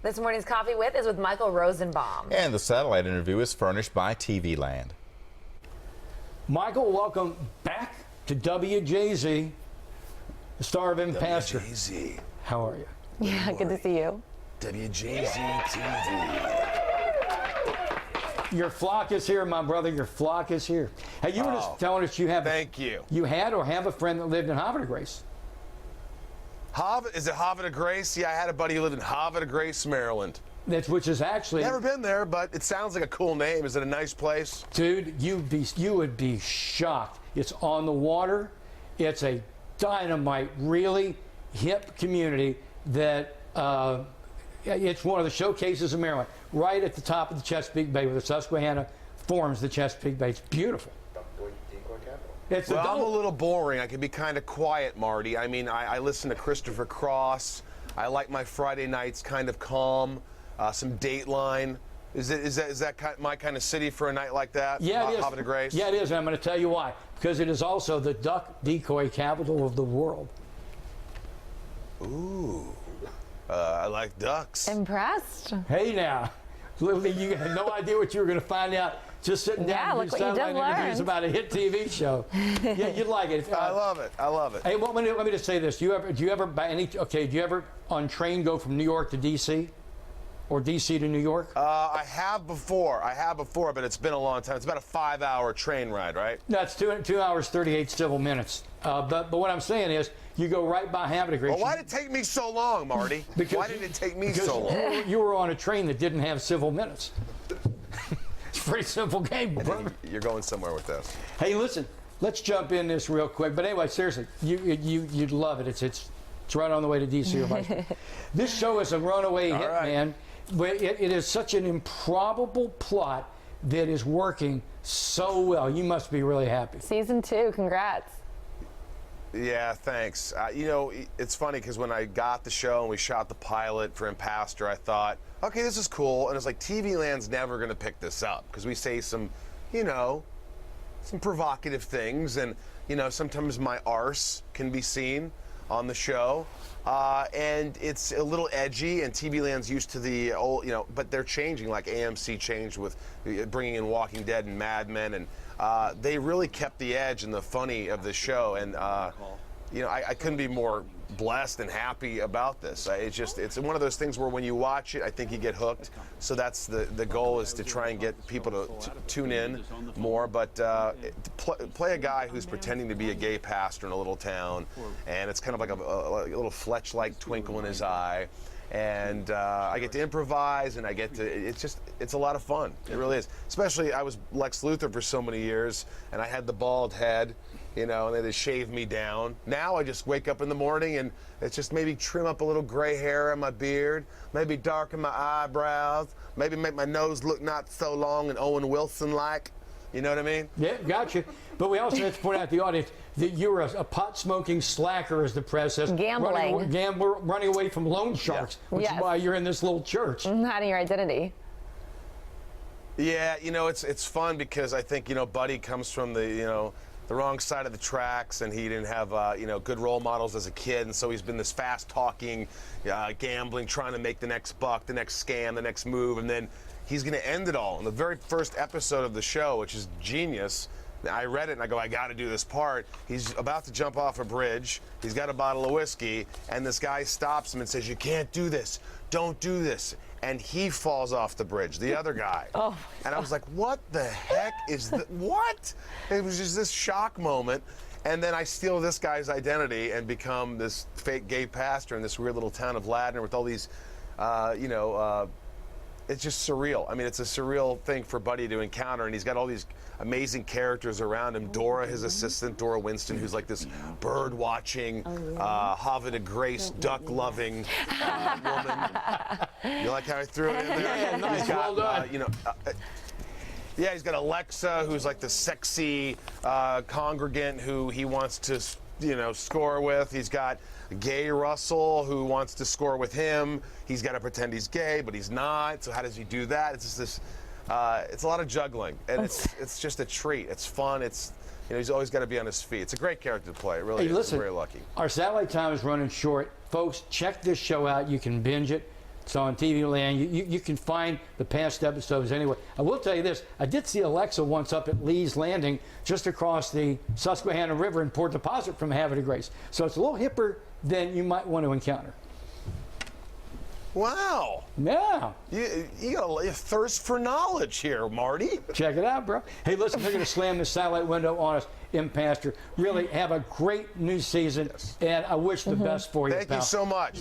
This morning's Coffee With is with Michael Rosenbaum. And the satellite interview is furnished by TV Land. Michael, welcome back to WJZ, the star of Impastor. WJZ. How are you? Yeah, good to see you. WJZ TV. Your flock is here, my brother. Your flock is here. Hey, you were just telling us you have. Thank you. You had or have a friend that lived in Havre de Grace. Is it Havre de Grace? Yeah, I had a buddy who lived in Havre de Grace, Maryland. Which is actually. Never been there, but it sounds like a cool name. Is it a nice place? Dude, you would be shocked. It's on the water. It's a dynamite, really hip community that. It's one of the showcases of Maryland, right at the top of the Chesapeake Bay, where the Susquehanna forms the Chesapeake Bay. It's beautiful. It's well, I'm a little boring. I can be kind of quiet, Marty. I mean, I listen to Christopher Cross. I like my Friday nights kind of calm. Some Dateline. Is that my kind of city for a night like that? Yeah, it is. Havre de Grace? Yeah, it is. And I'm going to tell you why. Because it is also the duck decoy capital of the world. Ooh. I like ducks. Impressed? Hey now, literally, you had no idea what you were going to find out just sitting down and look what you just interviews learned. about a hit TV show. Yeah, you'd like it. I love it. I love it. Hey, well, let me just say this: do you ever on train go from New York to D.C. or D.C. to New York? I have before, but it's been a long time. It's about a 5-hour train ride, right? That's 2 hours 38 civil minutes. But what I'm saying is, you go right by Havre de Grace. Well, why did it take me so long, Marty? Why did it take me so long? You were on a train that didn't have civil minutes. It's a pretty simple game, brother. You're going somewhere with this. Hey, listen, let's jump in this real quick. But anyway, seriously, you'd love it. It's right on the way to D.C. or vice. This show is a runaway hit, right. man. But it is such an improbable plot that is working so well. You must be really happy. Season 2, congrats. Yeah, thanks. You know, it's funny because when I got the show and we shot the pilot for Impastor, I thought, okay, this is cool. And it's like, TV Land's never going to pick this up because we say some, some provocative things. And, sometimes my arse can be seen on the show. And it's a little edgy, and TV Land's used to the old, but they're changing, like AMC changed with bringing in Walking Dead and Mad Men, and they really kept the edge and the funny of the show, and I couldn't be more blessed and happy about this. It's one of those things where when you watch it, I think you get hooked. So that's the goal, is to try and get people to tune in more. But play a guy who's pretending to be a gay pastor in a little town, and it's kind of like a little Fletch-like twinkle in his eye. And I get to improvise, and I get to, it's a lot of fun. It really is. Especially, I was Lex Luthor for so many years, and I had the bald head, and they just shaved me down. Now I just wake up in the morning, and it's just maybe trim up a little gray hair on my beard, maybe darken my eyebrows, maybe make my nose look not so long and Owen Wilson-like. You know what I mean? Yeah, gotcha. But we also have to point out to the audience that you're a pot-smoking slacker, as the press says. Gambling. Running away from loan sharks, which is why you're in this little church. Hiding your identity. Yeah, it's fun because I think, Buddy comes from the wrong side of the tracks, and he didn't have, good role models as a kid, and so he's been this fast-talking, gambling, trying to make the next buck, the next scam, the next move, and then he's going to end it all. In the very first episode of the show, which is genius, I read it and I go, I got to do this part. He's about to jump off a bridge. He's got a bottle of whiskey, and this guy stops him and says, "You can't do this. Don't do this." And he falls off the bridge, the other guy. And I was like, what the heck is that? What? It was just this shock moment. And then I steal this guy's identity and become this fake gay pastor in this weird little town of Ladner with all these, it's just surreal. I mean, it's a surreal thing for Buddy to encounter, and he's got all these amazing characters around him. Dora, his assistant, Dora Winston, who's like this bird-watching, Havre de Grace, duck-loving woman. You like how I threw it in there? Yeah, nice. Well done. Yeah, he's got Alexa, who's like the sexy congregant who he wants to, score with. He's got Gay Russell, who wants to score with him. He's got to pretend he's gay, but he's not. So how does he do that? It's just this. It's a lot of juggling, and it's just a treat. It's fun. He's always got to be on his feet. It's a great character to play. It really is. Listen, I'm very lucky. Our satellite time is running short. Folks, check this show out. You can binge it. It's on TV Land. You can find the past episodes anyway. I will tell you this. I did see Alexa once up at Lee's Landing, just across the Susquehanna River in Port Deposit from Havre de Grace. So it's a little hipper than you might want to encounter. Wow. Yeah. You got a thirst for knowledge here, Marty. Check it out, bro. Hey, listen, they're going to slam this satellite window on us, Impastor. Really have a great new season, and I wish the best for you, Thank pal. you so much.